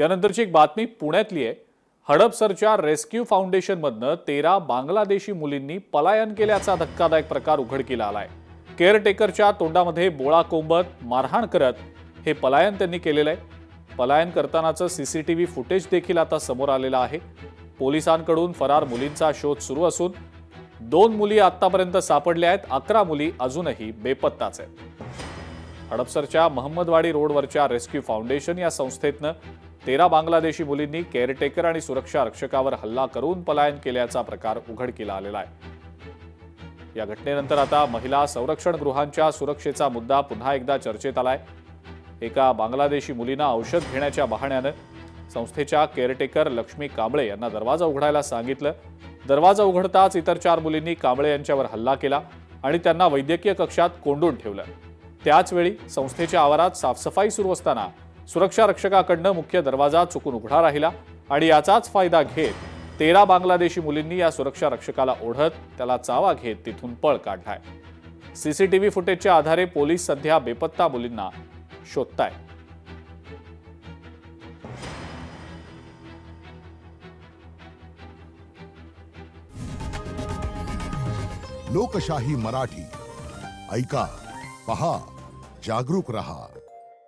यानंतरची एक बातमी पुण्यातली आहे। हडपसरच्या रेस्क्यू फाउंडेशनमधनं 13 बांगलादेशी मुलींनी पलायन केल्याचा धक्कादायक प्रकार उघडकीला आलाय। केअरटेकरच्या तोंडामध्ये बोळा कोंबत मारहाण करत हे पलायन त्यांनी केलेलं आहे। पलायन करतानाचं सीसीटीव्ही फुटेज देखील आता समोर आलेलं आहे। पोलिसांकडून फरार मुलींचा शोध सुरू असून 2 मुली आतापर्यंत सापडल्या आहेत। 11 मुली अजूनही बेपत्ताच आहेत। हडपसरच्या महम्मदवाडी रोडवरच्या रेस्क्यू फाउंडेशन या संस्थेतनं 13 बांगलादेशी मुलींनी केअरटेकर आणि सुरक्षा रक्षकावर हल्ला करून पलायन केल्याचा प्रकार उघडकीला आलेला आहे। या घटनेनंतर आता महिला संरक्षण गृहांच्या सुरक्षेचा मुद्दा पुन्हा एकदा चर्चेत आलाय। एका बांगलादेशी मुलींना औषध घेण्याच्या बहाण्यानं संस्थेच्या केअरटेकर लक्ष्मी कांबळे यांना दरवाजा उघडायला सांगितलं। दरवाजा उघडताच इतर 4 मुलींनी कांबळे यांच्यावर हल्ला केला आणि त्यांना वैद्यकीय कक्षात कोंडून ठेवलं। त्याचवेळी संस्थेच्या आवारात साफसफाई सुरू असताना सुरक्षा रक्षकाकडनं मुख्य दरवाजा चुकून उघडा राहिला आणि याचाच फायदा घेत 13 बांगलादेशी मुलींनी या सुरक्षा रक्षकाला ओढत त्याला चावा घेत तिथून पळ काढलाय। सीसीटीव्ही फुटेजच्या आधारे पोलीस सध्या बेपत्ता मुलींना शोधताय। लोकशाही मराठी ऐका, पहा, जागरूक रहा।